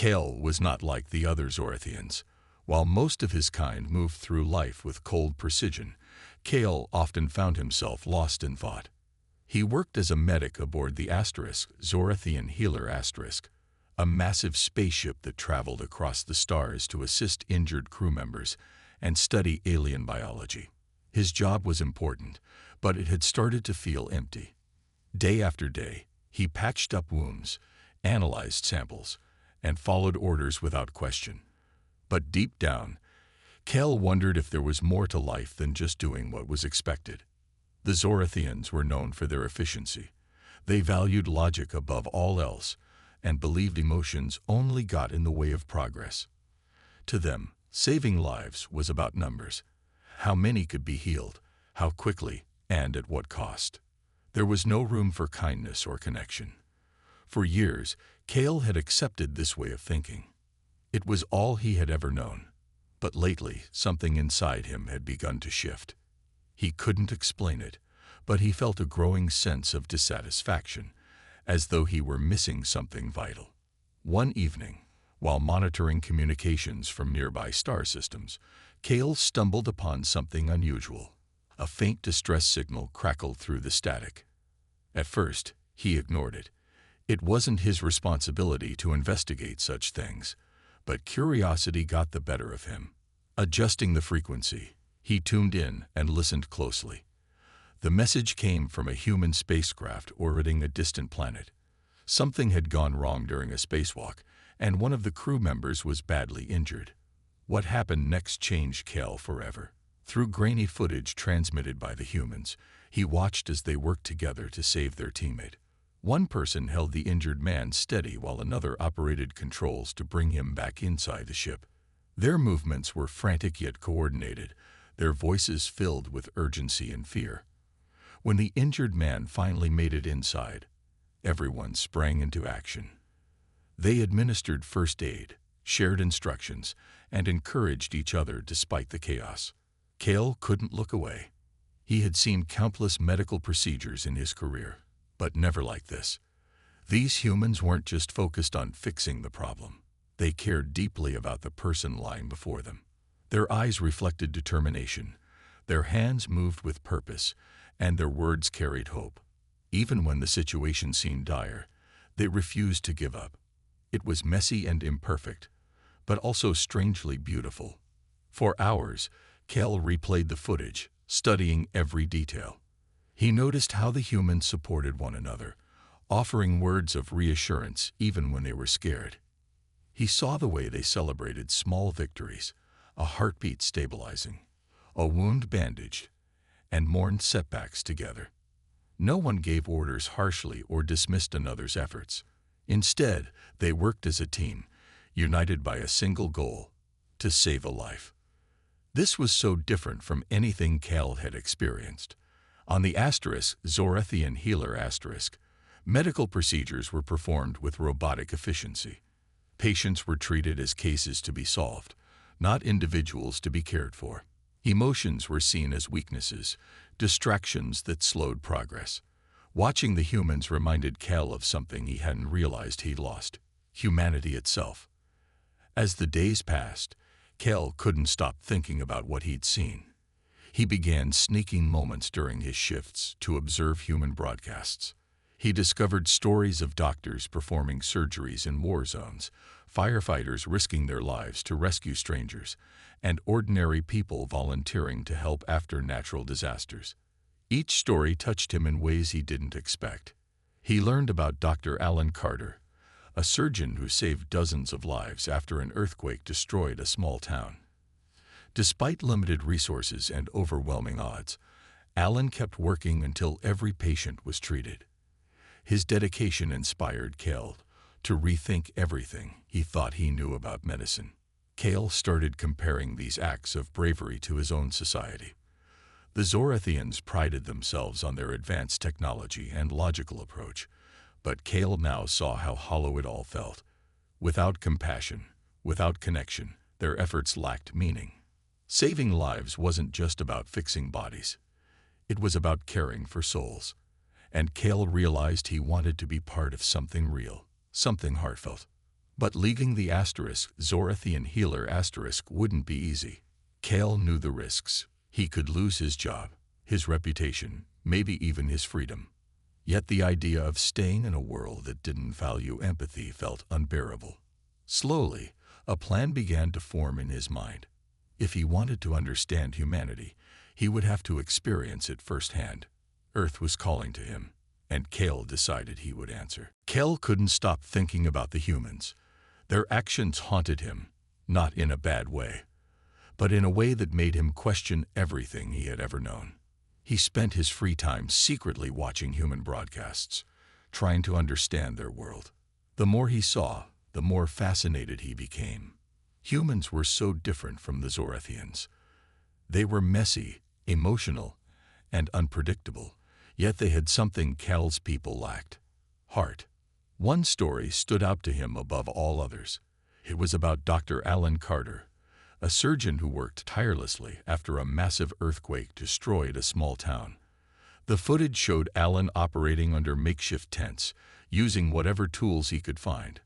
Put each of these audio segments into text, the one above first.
Kale was not like the other Zorathians. While most of his kind moved through life with cold precision, Kale often found himself lost in thought. He worked as a medic aboard the Zorathian Healer Asterisk, a massive spaceship that traveled across the stars to assist injured crew members and study alien biology. His job was important, but it had started to feel empty. Day after day, he patched up wounds, analyzed samples, and followed orders without question. But deep down, Kale wondered if there was more to life than just doing what was expected. The Zorathians were known for their efficiency. They valued logic above all else and believed emotions only got in the way of progress. To them, saving lives was about numbers. How many could be healed, how quickly, and at what cost. There was no room for kindness or connection. For years, Kale had accepted this way of thinking. It was all he had ever known. But lately, something inside him had begun to shift. He couldn't explain it, but he felt a growing sense of dissatisfaction, as though he were missing something vital. One evening, while monitoring communications from nearby star systems, Kale stumbled upon something unusual. A faint distress signal crackled through the static. At first, he ignored it. It wasn't his responsibility to investigate such things, but curiosity got the better of him. Adjusting the frequency, he tuned in and listened closely. The message came from a human spacecraft orbiting a distant planet. Something had gone wrong during a spacewalk, and one of the crew members was badly injured. What happened next changed Kale forever. Through grainy footage transmitted by the humans, he watched as they worked together to save their teammate. One person held the injured man steady while another operated controls to bring him back inside the ship. Their movements were frantic yet coordinated, their voices filled with urgency and fear. When the injured man finally made it inside, everyone sprang into action. They administered first aid, shared instructions, and encouraged each other despite the chaos. Kale couldn't look away. He had seen countless medical procedures in his career, but never like this. These humans weren't just focused on fixing the problem. They cared deeply about the person lying before them. Their eyes reflected determination, their hands moved with purpose, and their words carried hope. Even when the situation seemed dire, they refused to give up. It was messy and imperfect, but also strangely beautiful. For hours, Kale replayed the footage, studying every detail. He noticed how the humans supported one another, offering words of reassurance even when they were scared. He saw the way they celebrated small victories, a heartbeat stabilizing, a wound bandaged, and mourned setbacks together. No one gave orders harshly or dismissed another's efforts. Instead, they worked as a team, united by a single goal: to save a life. This was so different from anything Kale had experienced. On the Zorathian Healer Asterisk, medical procedures were performed with robotic efficiency. Patients were treated as cases to be solved, not individuals to be cared for. Emotions were seen as weaknesses, distractions that slowed progress. Watching the humans reminded Kale of something he hadn't realized he'd lost: humanity itself. As the days passed, Kale couldn't stop thinking about what he'd seen. He began sneaking moments during his shifts to observe human broadcasts. He discovered stories of doctors performing surgeries in war zones, firefighters risking their lives to rescue strangers, and ordinary people volunteering to help after natural disasters. Each story touched him in ways he didn't expect. He learned about Dr. Alan Carter, a surgeon who saved dozens of lives after an earthquake destroyed a small town. Despite limited resources and overwhelming odds, Alan kept working until every patient was treated. His dedication inspired Kale to rethink everything he thought he knew about medicine. Kale started comparing these acts of bravery to his own society. The Zorathians prided themselves on their advanced technology and logical approach, but Kale now saw how hollow it all felt. Without compassion, without connection, their efforts lacked meaning. Saving lives wasn't just about fixing bodies. It was about caring for souls. And Kale realized he wanted to be part of something real, something heartfelt. But leaving the Zorathian healer wouldn't be easy. Kale knew the risks. He could lose his job, his reputation, maybe even his freedom. Yet the idea of staying in a world that didn't value empathy felt unbearable. Slowly, a plan began to form in his mind. If he wanted to understand humanity, he would have to experience it firsthand. Earth was calling to him, and Kale decided he would answer. Kale couldn't stop thinking about the humans. Their actions haunted him, not in a bad way, but in a way that made him question everything he had ever known. He spent his free time secretly watching human broadcasts, trying to understand their world. The more he saw, the more fascinated he became. Humans were so different from the Zorathians. They were messy, emotional, and unpredictable, yet they had something Kale's people lacked: heart. One story stood out to him above all others. It was about Dr. Alan Carter, a surgeon who worked tirelessly after a massive earthquake destroyed a small town. The footage showed Alan operating under makeshift tents, using whatever tools he could find.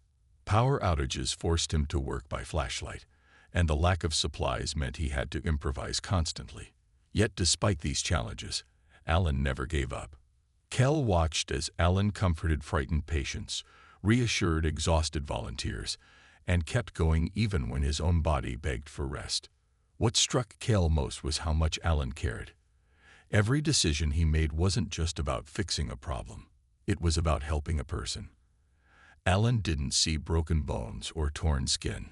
Power outages forced him to work by flashlight, and the lack of supplies meant he had to improvise constantly. Yet despite these challenges, Alan never gave up. Kel watched as Alan comforted frightened patients, reassured exhausted volunteers, and kept going even when his own body begged for rest. What struck Kel most was how much Alan cared. Every decision he made wasn't just about fixing a problem. It was about helping a person. Alan didn't see broken bones or torn skin.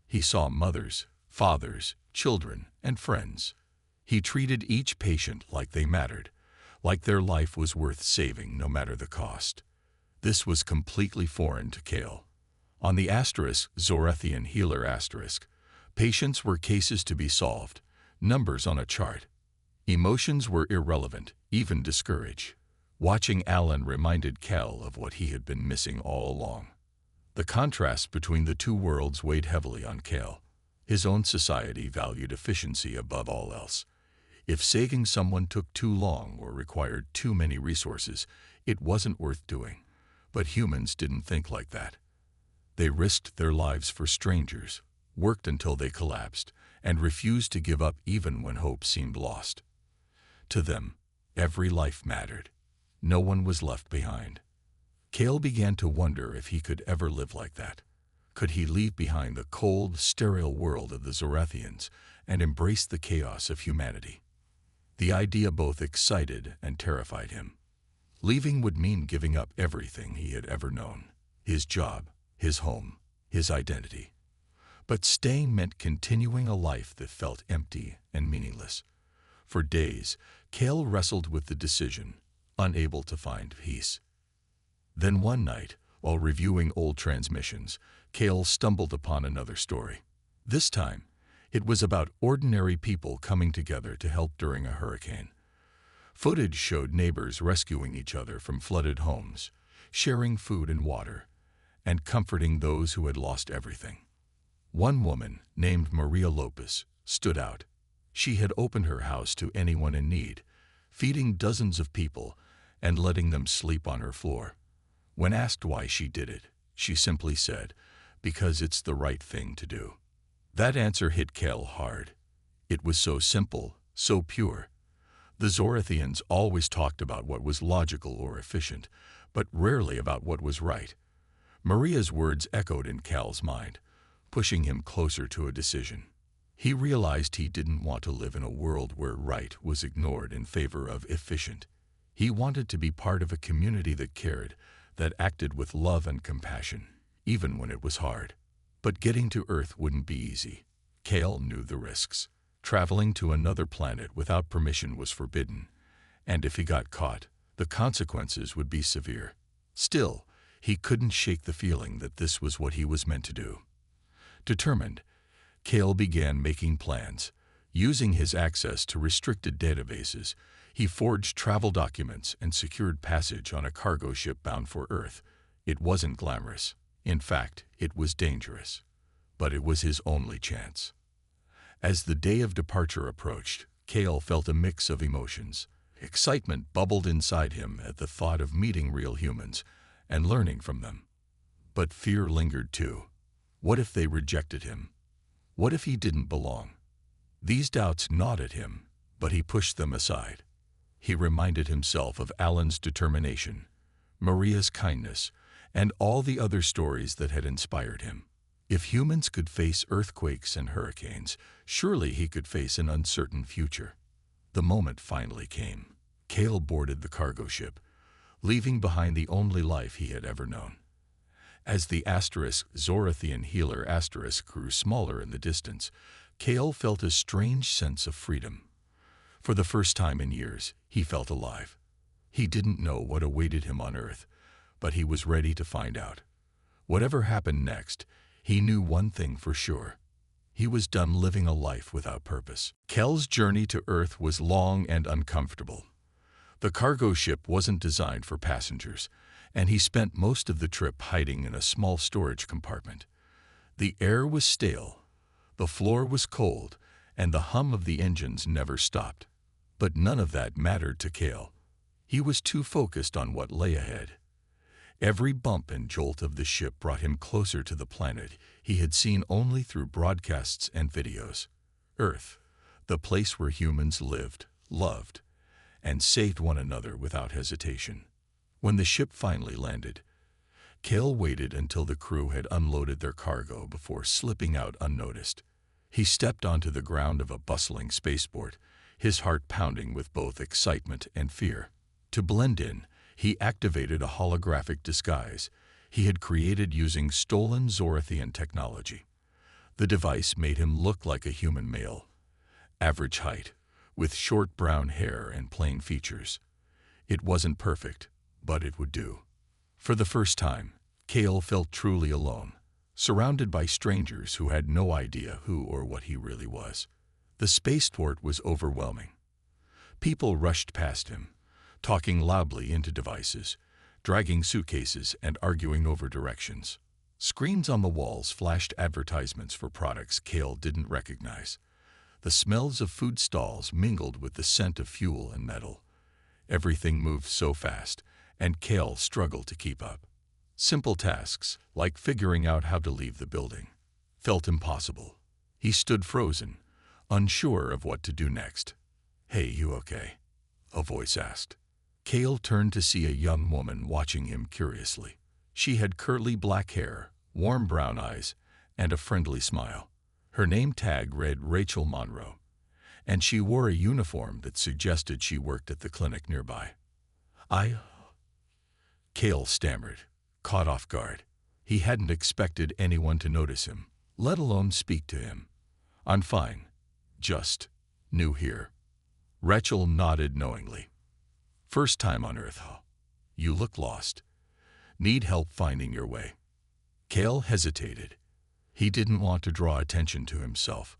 He saw mothers, fathers, children, and friends. He treated each patient like they mattered, like their life was worth saving no matter the cost. This was completely foreign to Kale. On the Zorathian healer patients were cases to be solved, numbers on a chart. Emotions were irrelevant, even discouraged. Watching Alan reminded Kel of what he had been missing all along. The contrast between the two worlds weighed heavily on Kel. His own society valued efficiency above all else. If saving someone took too long or required too many resources, it wasn't worth doing. But humans didn't think like that. They risked their lives for strangers, worked until they collapsed, and refused to give up even when hope seemed lost. To them, every life mattered. No one was left behind. Kale began to wonder if he could ever live like that. Could he leave behind the cold, sterile world of the Zorathians and embrace the chaos of humanity? The idea both excited and terrified him. Leaving would mean giving up everything he had ever known: his job, his home, his identity. But staying meant continuing a life that felt empty and meaningless. For days, Kale wrestled with the decision, unable to find peace. Then one night, while reviewing old transmissions, Kale stumbled upon another story. This time, it was about ordinary people coming together to help during a hurricane. Footage showed neighbors rescuing each other from flooded homes, sharing food and water, and comforting those who had lost everything. One woman, named Maria Lopez, stood out. She had opened her house to anyone in need, feeding dozens of people and letting them sleep on her floor. When asked why she did it, she simply said, "Because it's the right thing to do." That answer hit Kale hard. It was so simple, so pure. The Zorathians always talked about what was logical or efficient, but rarely about what was right. Maria's words echoed in Cal's mind, pushing him closer to a decision. He realized he didn't want to live in a world where right was ignored in favor of efficient. He wanted to be part of a community that cared, that acted with love and compassion, even when it was hard. But getting to Earth wouldn't be easy. Kale knew the risks. Traveling to another planet without permission was forbidden, and if he got caught, the consequences would be severe. Still, he couldn't shake the feeling that this was what he was meant to do. Determined, Kale began making plans. Using his access to restricted databases, he forged travel documents and secured passage on a cargo ship bound for Earth. It wasn't glamorous. In fact, it was dangerous. But it was his only chance. As the day of departure approached, Kale felt a mix of emotions. Excitement bubbled inside him at the thought of meeting real humans and learning from them. But fear lingered too. What if they rejected him? What if he didn't belong? These doubts gnawed at him, but he pushed them aside. He reminded himself of Alan's determination, Maria's kindness, and all the other stories that had inspired him. If humans could face earthquakes and hurricanes, surely he could face an uncertain future. The moment finally came. Cale boarded the cargo ship, leaving behind the only life he had ever known. As the Zorathian healer grew smaller in the distance, Cale felt a strange sense of freedom. For the first time in years, he felt alive. He didn't know what awaited him on Earth, but he was ready to find out. Whatever happened next, he knew one thing for sure. He was done living a life without purpose. Cale's journey to Earth was long and uncomfortable. The cargo ship wasn't designed for passengers, and he spent most of the trip hiding in a small storage compartment. The air was stale, the floor was cold, and the hum of the engines never stopped. But none of that mattered to Cale. He was too focused on what lay ahead. Every bump and jolt of the ship brought him closer to the planet he had seen only through broadcasts and videos. Earth, the place where humans lived, loved, and saved one another without hesitation. When the ship finally landed, Cale waited until the crew had unloaded their cargo before slipping out unnoticed. He stepped onto the ground of a bustling spaceport, his heart pounding with both excitement and fear. To blend in, he activated a holographic disguise he had created using stolen Zorathian technology. The device made him look like a human male, average height, with short brown hair and plain features. It wasn't perfect, but it would do. For the first time, Cale felt truly alone, surrounded by strangers who had no idea who or what he really was. The spaceport was overwhelming. People rushed past him, talking loudly into devices, dragging suitcases and arguing over directions. Screens on the walls flashed advertisements for products Cale didn't recognize. The smells of food stalls mingled with the scent of fuel and metal. Everything moved so fast, and Cale struggled to keep up. Simple tasks, like figuring out how to leave the building, felt impossible. He stood frozen, unsure of what to do next. "Hey, you okay?" a voice asked. Cale turned to see a young woman watching him curiously. She had curly black hair, warm brown eyes, and a friendly smile. Her name tag read Rachel Monroe, and she wore a uniform that suggested she worked at the clinic nearby. Cale stammered, caught off guard. He hadn't expected anyone to notice him, let alone speak to him. "I'm fine. Just new here." Rachel nodded knowingly. "First time on Earth, huh? You look lost. Need help finding your way?" Cale hesitated. He didn't want to draw attention to himself,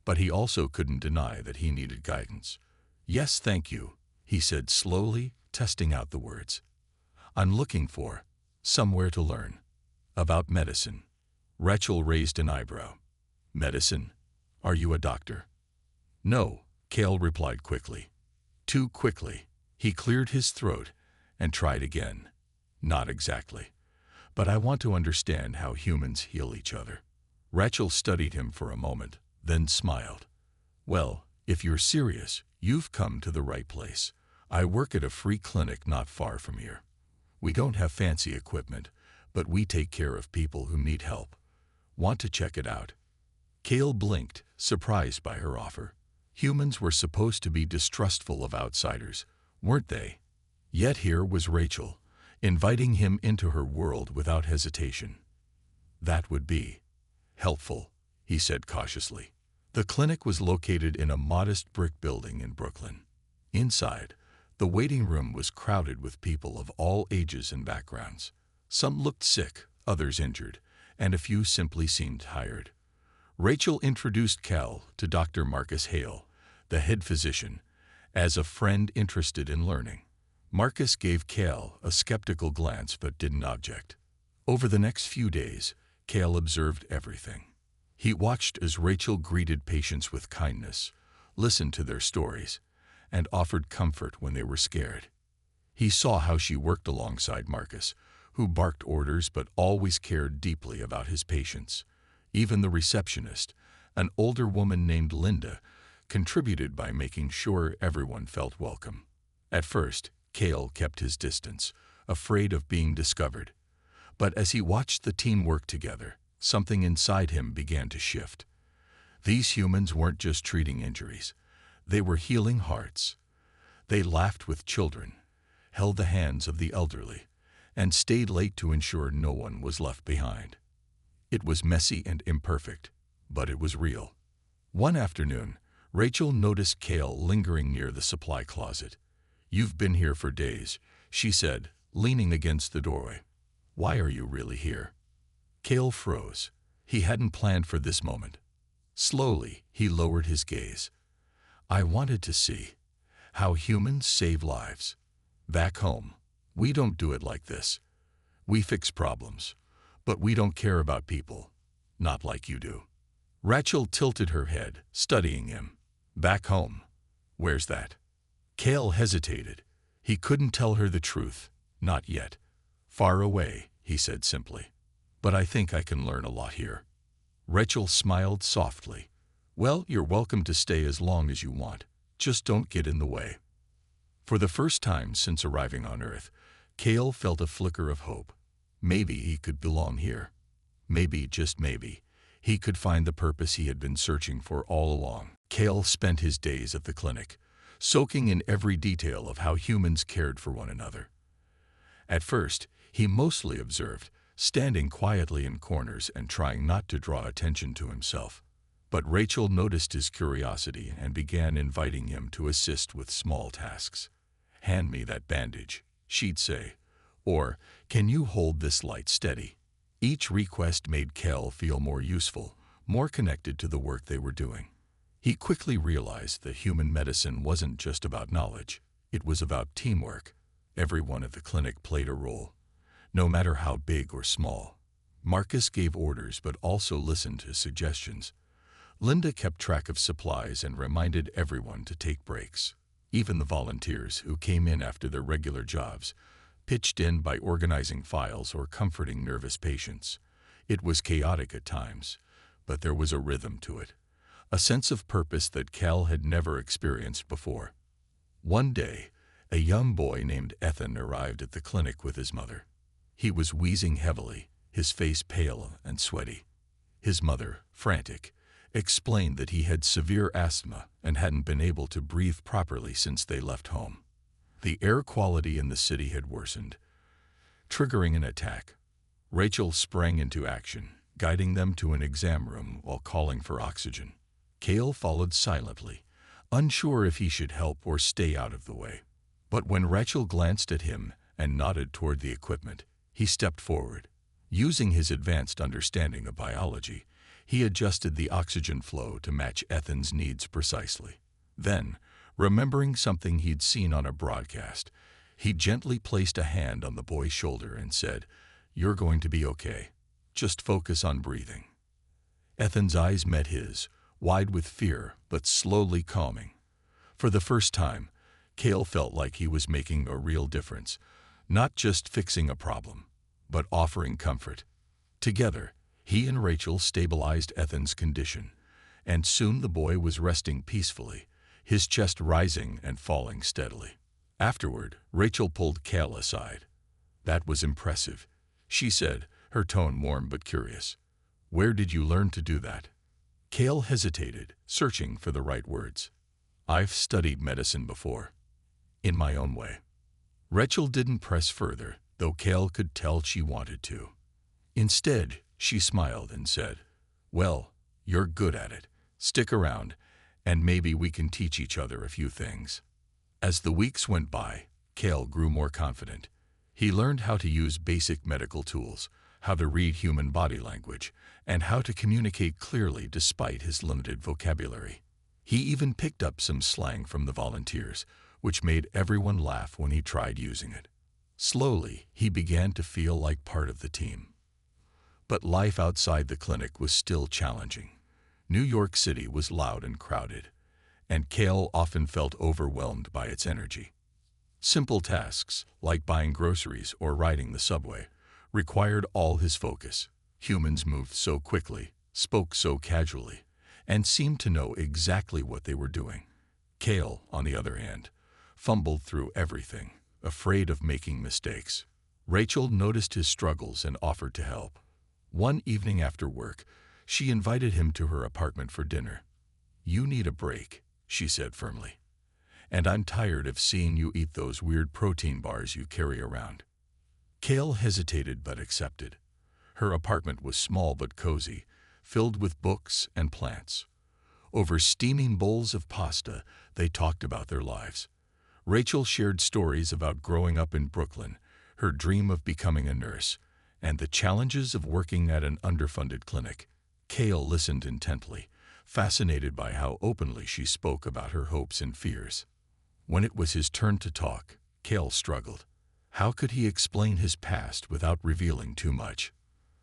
but he also couldn't deny that he needed guidance. "Yes, thank you," he said slowly, testing out the words. "I'm looking for somewhere to learn about medicine." Rachel raised an eyebrow. "Medicine? Are you a doctor?" "No," Cale replied quickly. Too quickly. He cleared his throat and tried again. "Not exactly. But I want to understand how humans heal each other." Rachel studied him for a moment, then smiled. "Well, if you're serious, you've come to the right place. I work at a free clinic not far from here. We don't have fancy equipment, but we take care of people who need help. Want to check it out?" Cale blinked, surprised by her offer. Humans were supposed to be distrustful of outsiders, weren't they? Yet here was Rachel, inviting him into her world without hesitation. "That would be helpful," he said cautiously. The clinic was located in a modest brick building in Brooklyn. Inside, the waiting room was crowded with people of all ages and backgrounds. Some looked sick, others injured, and a few simply seemed tired. Rachel introduced Cale to Dr. Marcus Hale, the head physician, as a friend interested in learning. Marcus gave Cale a skeptical glance but didn't object. Over the next few days, Cale observed everything. He watched as Rachel greeted patients with kindness, listened to their stories, and offered comfort when they were scared. He saw how she worked alongside Marcus, who barked orders but always cared deeply about his patients. Even the receptionist, an older woman named Linda, contributed by making sure everyone felt welcome. At first, Cale kept his distance, afraid of being discovered. But as he watched the team work together, something inside him began to shift. These humans weren't just treating injuries. They were healing hearts. They laughed with children, held the hands of the elderly, and stayed late to ensure no one was left behind. It was messy and imperfect, but it was real. One afternoon, Rachel noticed Cale lingering near the supply closet. "You've been here for days," she said, leaning against the doorway. "Why are you really here?" Cale froze. He hadn't planned for this moment. Slowly, he lowered his gaze. "I wanted to see how humans save lives. Back home, we don't do it like this. We fix problems, but we don't care about people, not like you do." Rachel tilted her head, studying him. "Back home? Where's that?" Cale hesitated. He couldn't tell her the truth. "Not yet. Far away," he said simply. "But I think I can learn a lot here." Rachel smiled softly. "Well, you're welcome to stay as long as you want. Just don't get in the way." For the first time since arriving on Earth, Cale felt a flicker of hope. Maybe he could belong here. Maybe, just maybe, he could find the purpose he had been searching for all along. Cale spent his days at the clinic, soaking in every detail of how humans cared for one another. At first, he mostly observed, standing quietly in corners and trying not to draw attention to himself. But Rachel noticed his curiosity and began inviting him to assist with small tasks. "Hand me that bandage," she'd say, or "Can you hold this light steady?" Each request made Cale feel more useful, more connected to the work they were doing. He quickly realized that human medicine wasn't just about knowledge. It was about teamwork. Everyone at the clinic played a role, no matter how big or small. Marcus gave orders but also listened to suggestions. Linda kept track of supplies and reminded everyone to take breaks. Even the volunteers, who came in after their regular jobs, pitched in by organizing files or comforting nervous patients. It was chaotic at times, but there was a rhythm to it, a sense of purpose that Cale had never experienced before. One day, a young boy named Ethan arrived at the clinic with his mother. He was wheezing heavily, his face pale and sweaty. His mother, frantic, explained that he had severe asthma and hadn't been able to breathe properly since they left home. The air quality in the city had worsened, triggering an attack. Rachel sprang into action, guiding them to an exam room while calling for oxygen. Cale followed silently, unsure if he should help or stay out of the way. But when Rachel glanced at him and nodded toward the equipment, he stepped forward. Using his advanced understanding of biology, he adjusted the oxygen flow to match Ethan's needs precisely. Then, remembering something he'd seen on a broadcast, he gently placed a hand on the boy's shoulder and said, "You're going to be okay. Just focus on breathing." Ethan's eyes met his, wide with fear but slowly calming. For the first time, Cale felt like he was making a real difference, not just fixing a problem, but offering comfort. Together, he and Rachel stabilized Ethan's condition, and soon the boy was resting peacefully, his chest rising and falling steadily. Afterward, Rachel pulled Cale aside. "That was impressive," she said, her tone warm but curious. "Where did you learn to do that?" Cale hesitated, searching for the right words. "I've studied medicine before, in my own way." Rachel didn't press further, though Cale could tell she wanted to. Instead, she smiled and said, "Well, you're good at it. Stick around, and maybe we can teach each other a few things." As the weeks went by, Cale grew more confident. He learned how to use basic medical tools, how to read human body language, and how to communicate clearly despite his limited vocabulary. He even picked up some slang from the volunteers, which made everyone laugh when he tried using it. Slowly, he began to feel like part of the team. But life outside the clinic was still challenging. New York City was loud and crowded, and Cale often felt overwhelmed by its energy. Simple tasks, like buying groceries or riding the subway, required all his focus. Humans moved so quickly, spoke so casually, and seemed to know exactly what they were doing. Cale, on the other hand, fumbled through everything, afraid of making mistakes. Rachel noticed his struggles and offered to help. One evening after work, she invited him to her apartment for dinner. "You need a break," she said firmly. "And I'm tired of seeing you eat those weird protein bars you carry around." Cale hesitated but accepted. Her apartment was small but cozy, filled with books and plants. Over steaming bowls of pasta, they talked about their lives. Rachel shared stories about growing up in Brooklyn, her dream of becoming a nurse, and the challenges of working at an underfunded clinic. Cale listened intently, fascinated by how openly she spoke about her hopes and fears. When it was his turn to talk, Cale struggled. How could he explain his past without revealing too much?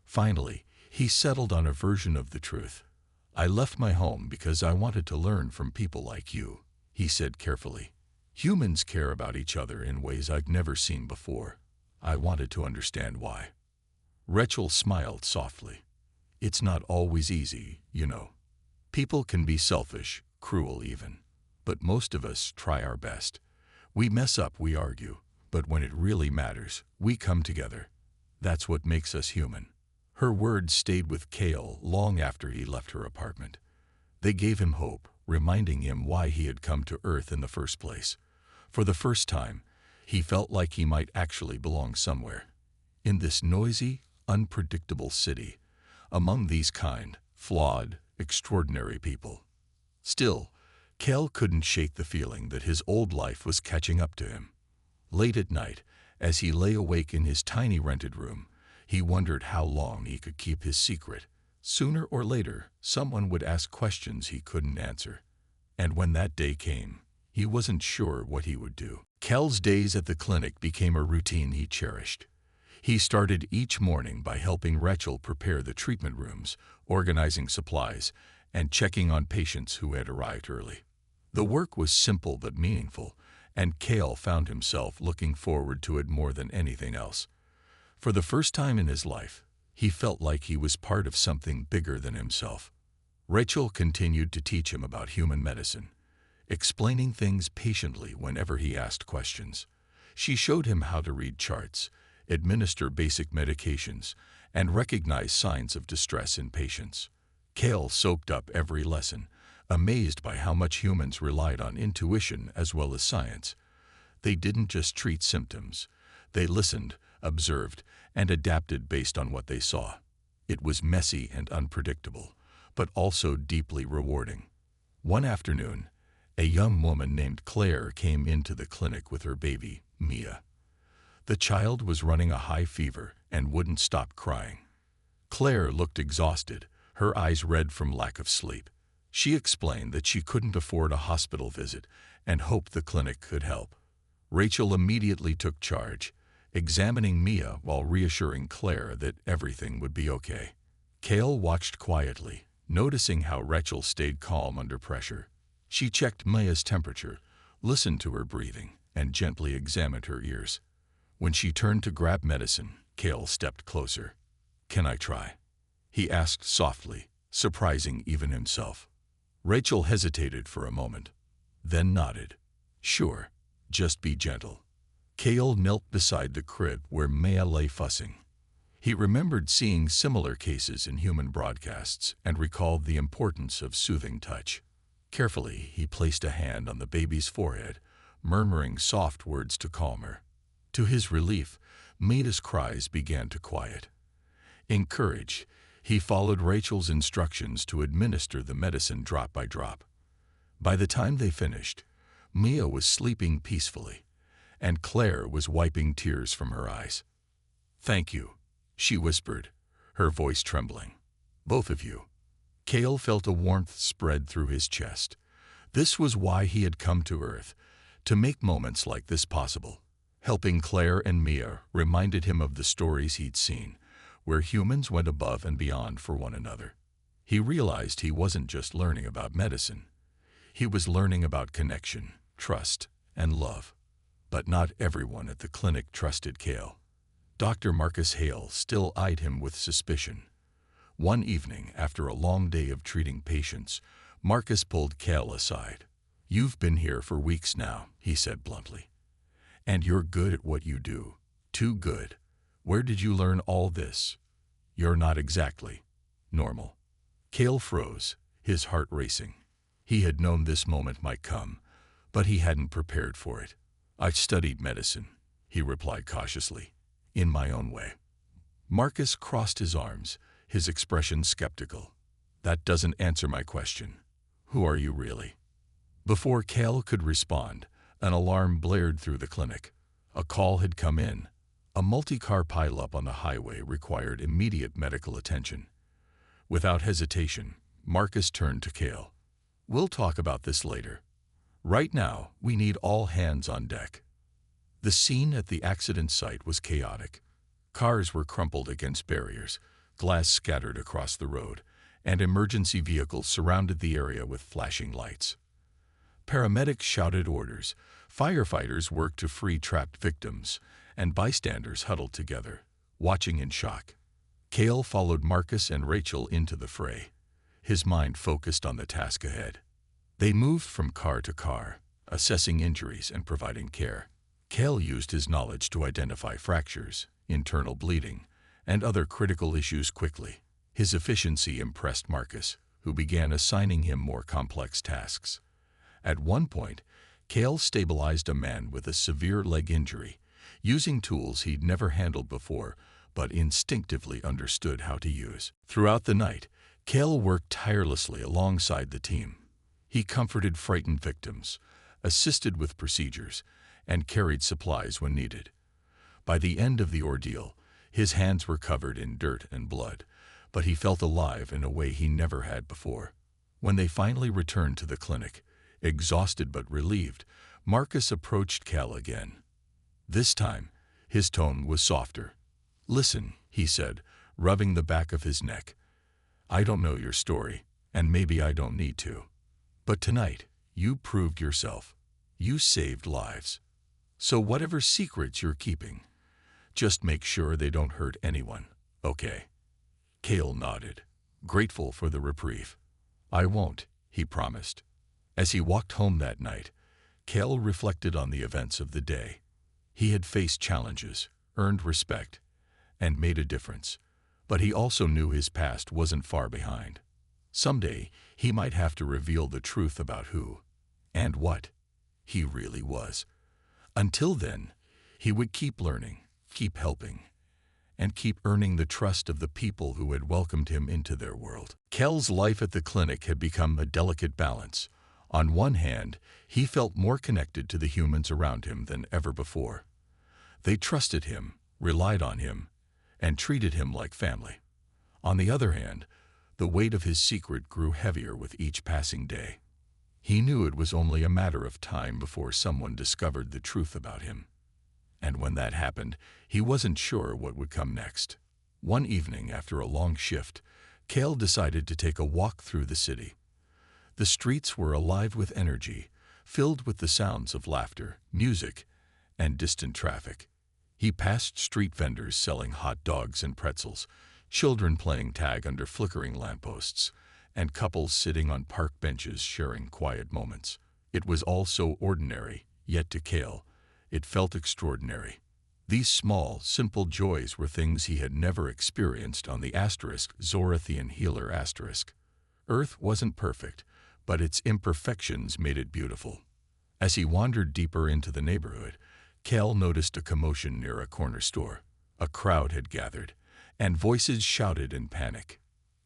Finally, he settled on a version of the truth. "I left my home because I wanted to learn from people like you," he said carefully. "Humans care about each other in ways I've never seen before. I wanted to understand why." Rachel smiled softly. "It's not always easy, you know. People can be selfish, cruel even. But most of us try our best. We mess up, we argue, but when it really matters, we come together. That's what makes us human." Her words stayed with Cale long after he left her apartment. They gave him hope, reminding him why he had come to Earth in the first place. For the first time, he felt like he might actually belong somewhere. In this noisy, unpredictable city, among these kind, flawed, extraordinary people. Still, Cale couldn't shake the feeling that his old life was catching up to him. Late at night, as he lay awake in his tiny rented room, he wondered how long he could keep his secret. Sooner or later, someone would ask questions he couldn't answer. And when that day came, he wasn't sure what he would do. Cale's days at the clinic became a routine he cherished. He started each morning by helping Rachel prepare the treatment rooms, organizing supplies, and checking on patients who had arrived early. The work was simple but meaningful, and Cale found himself looking forward to it more than anything else. For the first time in his life, he felt like he was part of something bigger than himself. Rachel continued to teach him about human medicine, explaining things patiently whenever he asked questions. She showed him how to read charts, administer basic medications, and recognize signs of distress in patients. Cale soaked up every lesson, amazed by how much humans relied on intuition as well as science. They didn't just treat symptoms. They listened, observed, and adapted based on what they saw. It was messy and unpredictable, but also deeply rewarding. One afternoon, a young woman named Claire came into the clinic with her baby, Mia. The child was running a high fever and wouldn't stop crying. Claire looked exhausted, her eyes red from lack of sleep. She explained that she couldn't afford a hospital visit and hoped the clinic could help. Rachel immediately took charge, examining Mia while reassuring Claire that everything would be okay. Cale watched quietly, noticing how Rachel stayed calm under pressure. She checked Mia's temperature, listened to her breathing, and gently examined her ears. When she turned to grab medicine, Cale stepped closer. "Can I try?" he asked softly, surprising even himself. Rachel hesitated for a moment, then nodded. "Sure, just be gentle." Cale knelt beside the crib where Mia lay fussing. He remembered seeing similar cases in human broadcasts and recalled the importance of soothing touch. Carefully, he placed a hand on the baby's forehead, murmuring soft words to calm her. To his relief, Mia's cries began to quiet. Encouraged, he followed Rachel's instructions to administer the medicine drop by drop. By the time they finished, Mia was sleeping peacefully, and Claire was wiping tears from her eyes. "Thank you," she whispered, her voice trembling. "Both of you." Cale felt a warmth spread through his chest. This was why he had come to Earth, to make moments like this possible. Helping Claire and Mia reminded him of the stories he'd seen, where humans went above and beyond for one another. He realized he wasn't just learning about medicine. He was learning about connection, trust, and love. But not everyone at the clinic trusted Cale. Dr. Marcus Hale still eyed him with suspicion. One evening, after a long day of treating patients, Marcus pulled Cale aside. "You've been here for weeks now," he said bluntly. "And you're good at what you do. Too good. Where did you learn all this? You're not exactly normal." Cale froze, his heart racing. He had known this moment might come, but he hadn't prepared for it. "I've studied medicine," he replied cautiously, "in my own way." Marcus crossed his arms, his expression skeptical. "That doesn't answer my question. Who are you really?" Before Cale could respond, an alarm blared through the clinic. A call had come in. A multi-car pileup on the highway required immediate medical attention. Without hesitation, Marcus turned to Cale. "We'll talk about this later. Right now, we need all hands on deck." The scene at the accident site was chaotic. Cars were crumpled against barriers, glass scattered across the road, and emergency vehicles surrounded the area with flashing lights. Paramedics shouted orders, firefighters worked to free trapped victims, and bystanders huddled together, watching in shock. Cale followed Marcus and Rachel into the fray, his mind focused on the task ahead. They moved from car to car, assessing injuries and providing care. Cale used his knowledge to identify fractures, internal bleeding, and other critical issues quickly. His efficiency impressed Marcus, who began assigning him more complex tasks. At one point, Cale stabilized a man with a severe leg injury, using tools he'd never handled before, but instinctively understood how to use. Throughout the night, Cale worked tirelessly alongside the team. He comforted frightened victims, assisted with procedures, and carried supplies when needed. By the end of the ordeal, his hands were covered in dirt and blood, but he felt alive in a way he never had before. When they finally returned to the clinic, exhausted but relieved, Marcus approached Cale again. This time, his tone was softer. "Listen," he said, rubbing the back of his neck. "I don't know your story, and maybe I don't need to. But tonight, you proved yourself. You saved lives. So whatever secrets you're keeping, just make sure they don't hurt anyone, okay?" Cale nodded, grateful for the reprieve. "I won't," he promised. As he walked home that night, Cale reflected on the events of the day. He had faced challenges, earned respect, and made a difference, but he also knew his past wasn't far behind. Someday, he might have to reveal the truth about who and what he really was. Until then, he would keep learning, keep helping, and keep earning the trust of the people who had welcomed him into their world. Cale's life at the clinic had become a delicate balance. On one hand, he felt more connected to the humans around him than ever before. They trusted him, relied on him, and treated him like family. On the other hand, the weight of his secret grew heavier with each passing day. He knew it was only a matter of time before someone discovered the truth about him. And when that happened, he wasn't sure what would come next. One evening, after a long shift, Cale decided to take a walk through the city. The streets were alive with energy, filled with the sounds of laughter, music, and distant traffic. He passed street vendors selling hot dogs and pretzels, children playing tag under flickering lampposts, and couples sitting on park benches sharing quiet moments. It was all so ordinary, yet to Cale, it felt extraordinary. These small, simple joys were things he had never experienced on the Zorathian healer *. Earth wasn't perfect, but its imperfections made it beautiful. As he wandered deeper into the neighborhood, Cale noticed a commotion near a corner store. A crowd had gathered, and voices shouted in panic.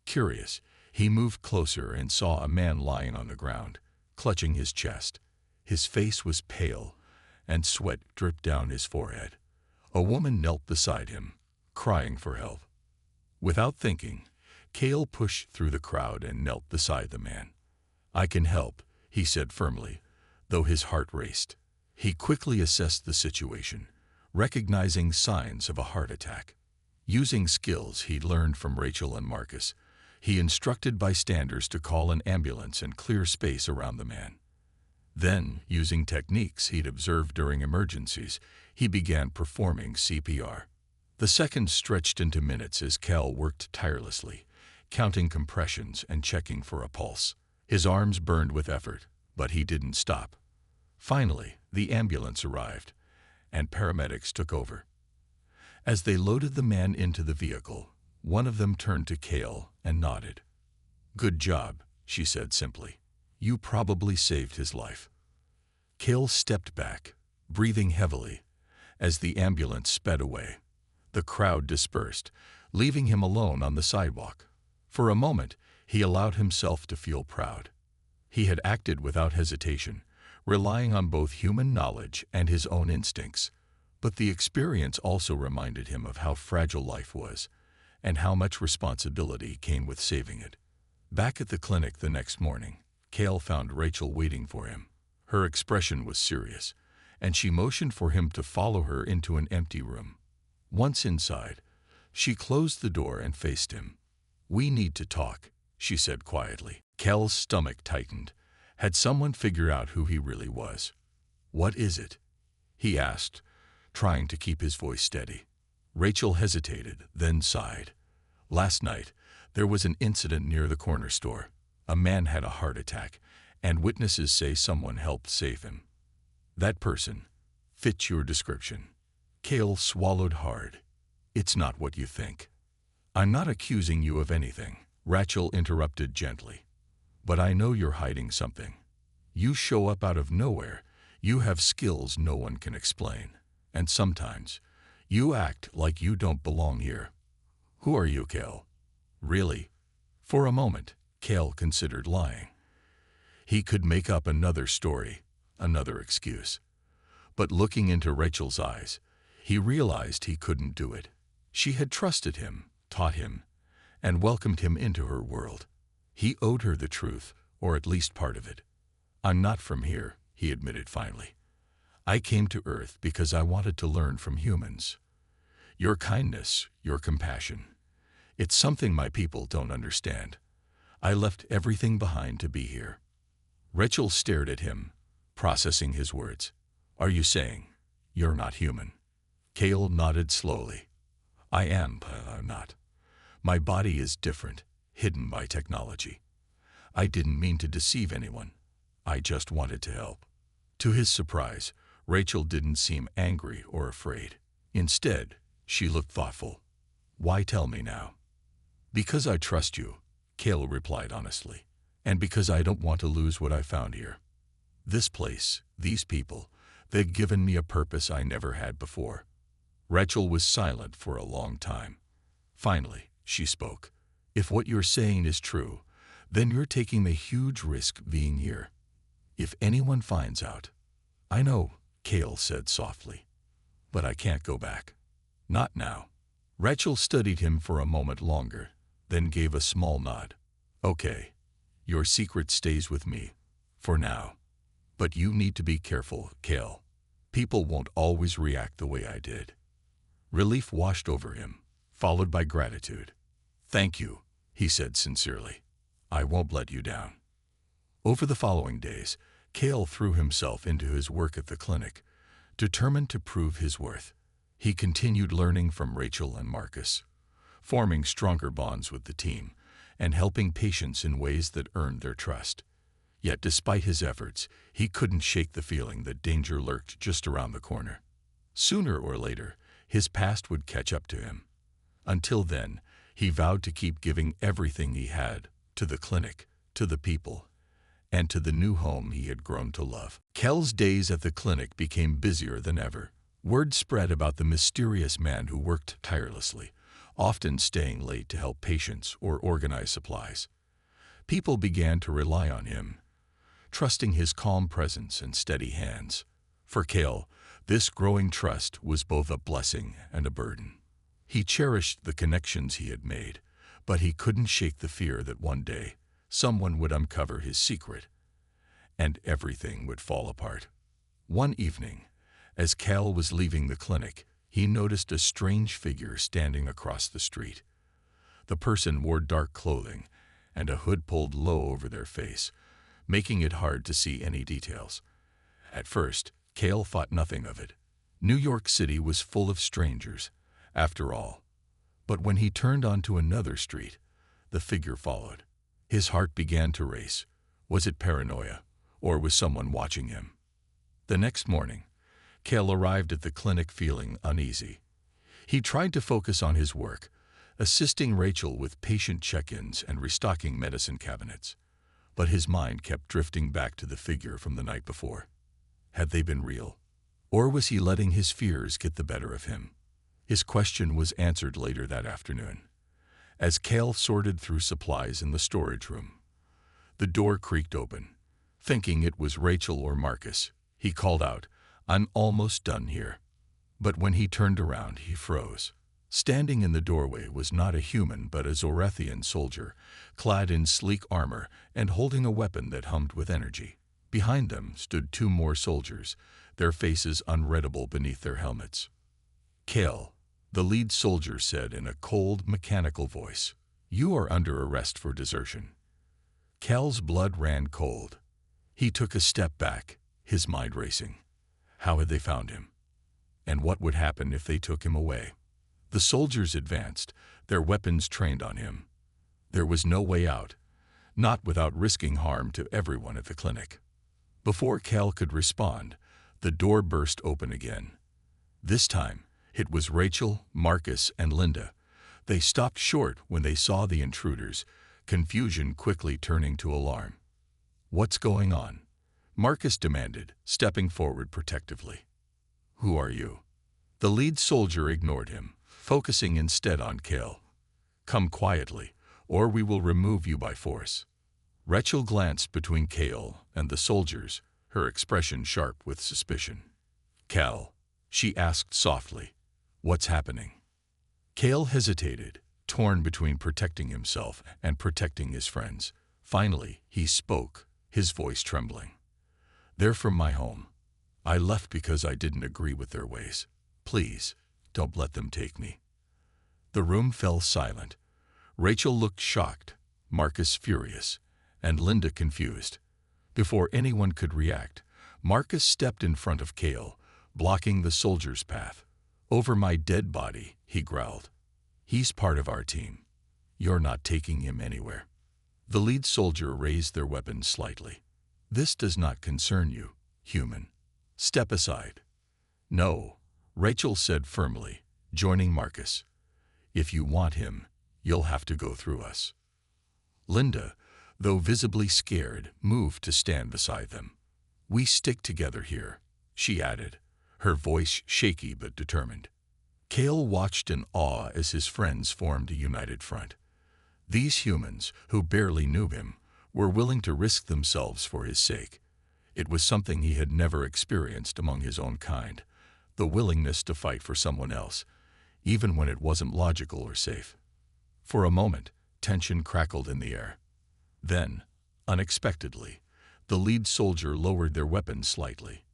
Curious, he moved closer and saw a man lying on the ground, clutching his chest. His face was pale, and sweat dripped down his forehead. A woman knelt beside him, crying for help. Without thinking, Cale pushed through the crowd and knelt beside the man. "I can help," he said firmly, though his heart raced. He quickly assessed the situation, recognizing signs of a heart attack. Using skills he'd learned from Rachel and Marcus, he instructed bystanders to call an ambulance and clear space around the man. Then, using techniques he'd observed during emergencies, he began performing CPR. The seconds stretched into minutes as Cale worked tirelessly, counting compressions and checking for a pulse. His arms burned with effort, but he didn't stop. Finally, the ambulance arrived, and paramedics took over. As they loaded the man into the vehicle, one of them turned to Cale and nodded. "Good job," she said simply. "You probably saved his life." Cale stepped back, breathing heavily, as the ambulance sped away. The crowd dispersed, leaving him alone on the sidewalk. For a moment, he allowed himself to feel proud. He had acted without hesitation, relying on both human knowledge and his own instincts. But the experience also reminded him of how fragile life was, and how much responsibility came with saving it. Back at the clinic the next morning, Cale found Rachel waiting for him. Her expression was serious, and she motioned for him to follow her into an empty room. Once inside, she closed the door and faced him. "We need to talk," she said quietly. Cale's stomach tightened. Had someone figured out who he really was? "What is it?" he asked, trying to keep his voice steady. Rachel hesitated, then sighed. "Last night, there was an incident near the corner store. A man had a heart attack, and witnesses say someone helped save him. That person fits your description." Cale swallowed hard. "It's not what you think." "I'm not accusing you of anything," Rachel interrupted gently. "But I know you're hiding something. You show up out of nowhere. You have skills no one can explain. And sometimes, you act like you don't belong here. Who are you, Cale?" "Really?" For a moment, Cale considered lying. He could make up another story, another excuse. But looking into Rachel's eyes, he realized he couldn't do it. She had trusted him, taught him, and welcomed him into her world. He owed her the truth, or at least part of it. "I'm not from here," he admitted finally. "I came to Earth because I wanted to learn from humans. Your kindness, your compassion. It's something my people don't understand. I left everything behind to be here." Rachel stared at him, processing his words. "Are you saying you're not human?" Cale nodded slowly. "I am, but I'm not. My body is different, hidden by technology. I didn't mean to deceive anyone. I just wanted to help." To his surprise, Rachel didn't seem angry or afraid. Instead, she looked thoughtful. "Why tell me now?" "Because I trust you," Cale replied honestly, "and because I don't want to lose what I found here. This place, these people, they've given me a purpose I never had before." Rachel was silent for a long time. Finally, she spoke. "If what you're saying is true, then you're taking the huge risk being here. If anyone finds out—" "I know," Cale said softly, "but I can't go back. Not now." Rachel studied him for a moment longer, then gave a small nod. "Okay, your secret stays with me, for now. But you need to be careful, Cale. People won't always react the way I did." Relief washed over him, followed by gratitude. "Thank you," he said sincerely. "I won't let you down." Over the following days, Cale threw himself into his work at the clinic, determined to prove his worth. He continued learning from Rachel and Marcus, forming stronger bonds with the team, and helping patients in ways that earned their trust. Yet despite his efforts, he couldn't shake the feeling that danger lurked just around the corner. Sooner or later, his past would catch up to him. Until then, he vowed to keep giving everything he had to the clinic, to the people, and to the new home he had grown to love. Cale's days at the clinic became busier than ever. Word spread about the mysterious man who worked tirelessly, often staying late to help patients or organize supplies. People began to rely on him, trusting his calm presence and steady hands. For Cale, this growing trust was both a blessing and a burden. He cherished the connections he had made, but he couldn't shake the fear that one day someone would uncover his secret, and everything would fall apart. One evening, as Cale was leaving the clinic, he noticed a strange figure standing across the street. The person wore dark clothing and a hood pulled low over their face, making it hard to see any details. At first, Cale thought nothing of it. New York City was full of strangers, after all. But when he turned onto another street, the figure followed. His heart began to race. Was it paranoia, or was someone watching him? The next morning, Cale arrived at the clinic feeling uneasy. He tried to focus on his work, assisting Rachel with patient check-ins and restocking medicine cabinets. But his mind kept drifting back to the figure from the night before. Had they been real? Or was he letting his fears get the better of him? His question was answered later that afternoon. As Cale sorted through supplies in the storage room, the door creaked open. Thinking it was Rachel or Marcus, he called out, "I'm almost done here." But when he turned around, he froze. Standing in the doorway was not a human but a Zorathian soldier, clad in sleek armor and holding a weapon that hummed with energy. Behind them stood two more soldiers, their faces unreadable beneath their helmets. "Cale," the lead soldier said in a cold, mechanical voice, "you are under arrest for desertion." Cale's blood ran cold. He took a step back, his mind racing. How had they found him? And what would happen if they took him away? The soldiers advanced, their weapons trained on him. There was no way out, not without risking harm to everyone at the clinic. Before Cale could respond, the door burst open again. This time, it was Rachel, Marcus, and Linda. They stopped short when they saw the intruders, confusion quickly turning to alarm. "What's going on?" Marcus demanded, stepping forward protectively. "Who are you?" The lead soldier ignored him, focusing instead on Cale. "Come quietly, or we will remove you by force." Rachel glanced between Cale and the soldiers, her expression sharp with suspicion. "Cale," she asked softly, "what's happening?" Cale hesitated, torn between protecting himself and protecting his friends. Finally, he spoke, his voice trembling. "They're from my home. I left because I didn't agree with their ways. Please, don't let them take me." The room fell silent. Rachel looked shocked, Marcus furious, and Linda confused. Before anyone could react, Marcus stepped in front of Cale, blocking the soldier's path. "Over my dead body," he growled. "He's part of our team. You're not taking him anywhere." The lead soldier raised their weapons slightly. "This does not concern you, human. Step aside." "No," Rachel said firmly, joining Marcus. "If you want him, you'll have to go through us." Linda, though visibly scared, moved to stand beside them. "We stick together here," she added, her voice shaky but determined. Cale watched in awe as his friends formed a united front. These humans, who barely knew him, were willing to risk themselves for his sake. It was something he had never experienced among his own kind, the willingness to fight for someone else, even when it wasn't logical or safe. For a moment, tension crackled in the air. Then, unexpectedly, the lead soldier lowered their weapons slightly.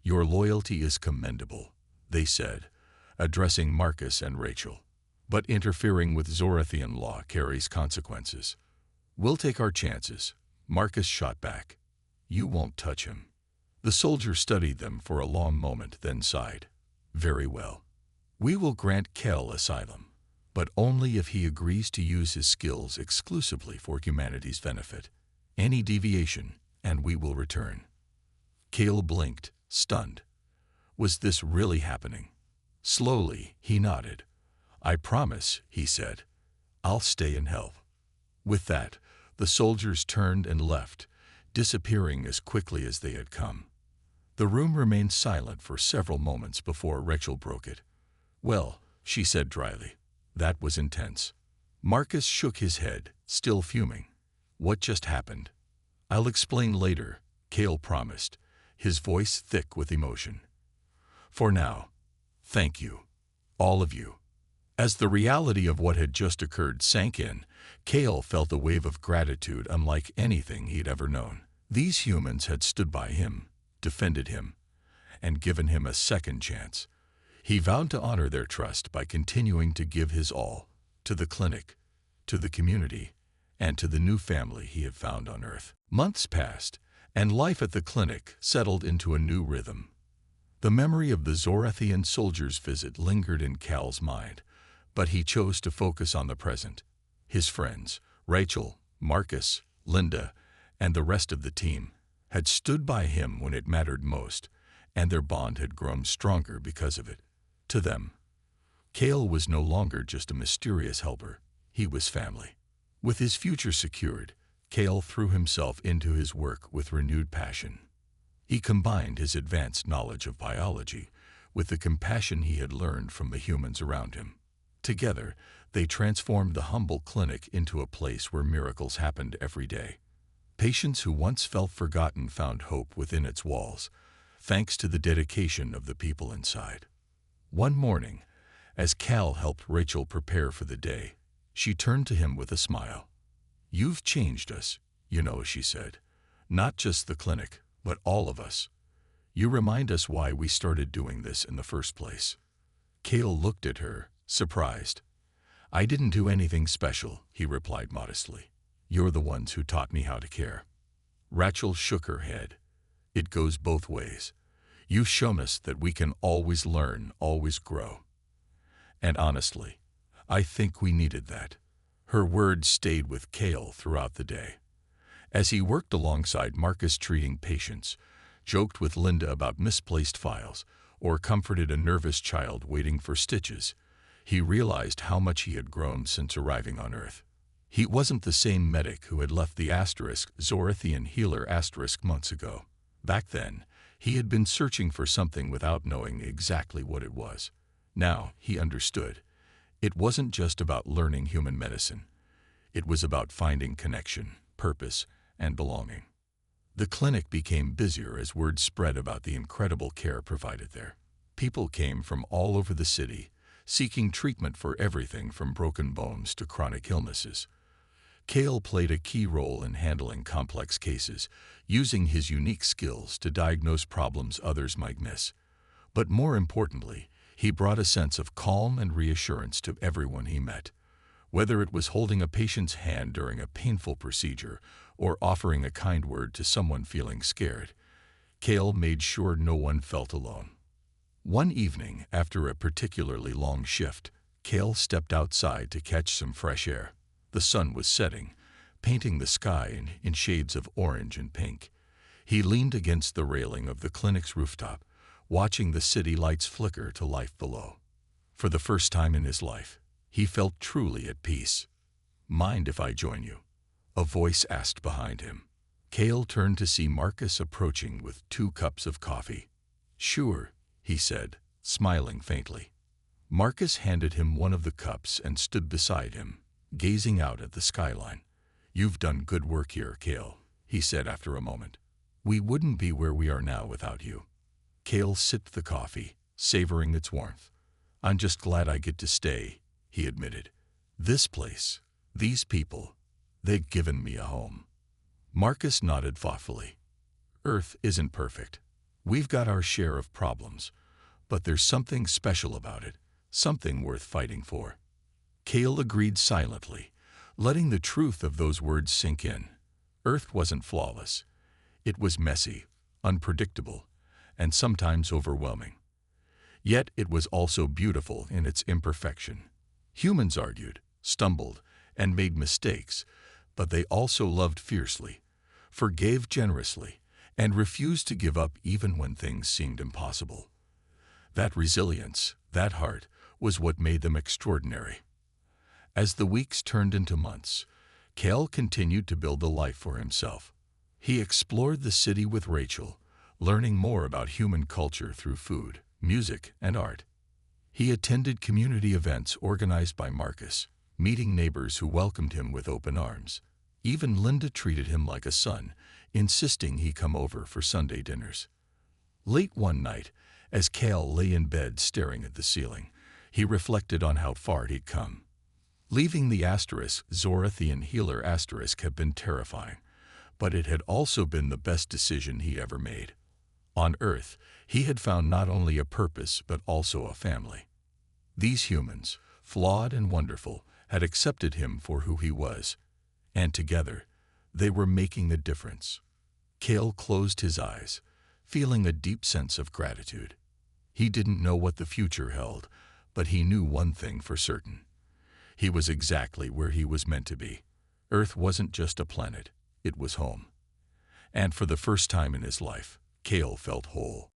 "Your loyalty is commendable," they said, addressing Marcus and Rachel. "But interfering with Zorathian law carries consequences." "We'll take our chances," Marcus shot back. "You won't touch him." The soldier studied them for a long moment, then sighed. "Very well. We will grant Cale asylum, but only if he agrees to use his skills exclusively for humanity's benefit. Any deviation, and we will return." Cale blinked, stunned. Was this really happening? Slowly, he nodded. "I promise," he said. "I'll stay and help." With that, the soldiers turned and left, disappearing as quickly as they had come. The room remained silent for several moments before Rachel broke it. "Well," she said dryly, "that was intense." Marcus shook his head, still fuming. "What just happened?" "I'll explain later," Cale promised, his voice thick with emotion. "For now, thank you, all of you." As the reality of what had just occurred sank in, Cale felt a wave of gratitude unlike anything he'd ever known. These humans had stood by him, defended him, and given him a second chance. He vowed to honor their trust by continuing to give his all, to the clinic, to the community, and to the new family he had found on Earth. Months passed, and life at the clinic settled into a new rhythm. The memory of the Zorathian soldier's visit lingered in Cale's mind, but he chose to focus on the present. His friends, Rachel, Marcus, Linda, and the rest of the team had stood by him when it mattered most, and their bond had grown stronger because of it. To them, Cale was no longer just a mysterious helper. He was family. With his future secured, Cale threw himself into his work with renewed passion. He combined his advanced knowledge of biology with the compassion he had learned from the humans around him. Together, they transformed the humble clinic into a place where miracles happened every day. Patients who once felt forgotten found hope within its walls, thanks to the dedication of the people inside. One morning, as Cal helped Rachel prepare for the day, she turned to him with a smile. "You've changed us, you know," she said. "Not just the clinic, but all of us. You remind us why we started doing this in the first place." Cale looked at her, surprised. "I didn't do anything special," he replied modestly. "You're the ones who taught me how to care." Rachel shook her head. "It goes both ways. You've shown us that we can always learn, always grow. And honestly, I think we needed that." Her words stayed with Cale throughout the day. As he worked alongside Marcus treating patients, joked with Linda about misplaced files, or comforted a nervous child waiting for stitches, he realized how much he had grown since arriving on Earth. He wasn't the same medic who had left the Zorathian healer months ago. Back then, he had been searching for something without knowing exactly what it was. Now, he understood. It wasn't just about learning human medicine. It was about finding connection, purpose, and belonging. The clinic became busier as word spread about the incredible care provided there. People came from all over the city, seeking treatment for everything from broken bones to chronic illnesses. Cale played a key role in handling complex cases, using his unique skills to diagnose problems others might miss. But more importantly, he brought a sense of calm and reassurance to everyone he met. Whether it was holding a patient's hand during a painful procedure or offering a kind word to someone feeling scared, Cale made sure no one felt alone. One evening, after a particularly long shift, Cale stepped outside to catch some fresh air. The sun was setting, painting the sky in shades of orange and pink. He leaned against the railing of the clinic's rooftop, watching the city lights flicker to life below. For the first time in his life, he felt truly at peace. "Mind if I join you?" a voice asked behind him. Cale turned to see Marcus approaching with 2 cups of coffee. "Sure," he said, smiling faintly. Marcus handed him one of the cups and stood beside him, gazing out at the skyline. "You've done good work here, Cale," he said after a moment. "We wouldn't be where we are now without you." Cale sipped the coffee, savoring its warmth. "I'm just glad I get to stay," he admitted. "This place, these people, they've given me a home." Marcus nodded thoughtfully. "Earth isn't perfect. We've got our share of problems, but there's something special about it, something worth fighting for." Cale agreed silently, letting the truth of those words sink in. Earth wasn't flawless. It was messy, unpredictable, and sometimes overwhelming. Yet it was also beautiful in its imperfection. Humans argued, stumbled, and made mistakes, but they also loved fiercely, forgave generously, and refused to give up even when things seemed impossible. That resilience, that heart, was what made them extraordinary. As the weeks turned into months, Cale continued to build a life for himself. He explored the city with Rachel, learning more about human culture through food, music, and art. He attended community events organized by Marcus, meeting neighbors who welcomed him with open arms. Even Linda treated him like a son, insisting he come over for Sunday dinners. Late one night, as Cale lay in bed staring at the ceiling, he reflected on how far he'd come. Leaving the Zorathian healer had been terrifying, but it had also been the best decision he ever made. On Earth, he had found not only a purpose but also a family. These humans, flawed and wonderful, had accepted him for who he was, and together, they were making a difference. Cale closed his eyes, feeling a deep sense of gratitude. He didn't know what the future held, but he knew one thing for certain. He was exactly where he was meant to be. Earth wasn't just a planet, it was home. And for the first time in his life, Cale felt whole.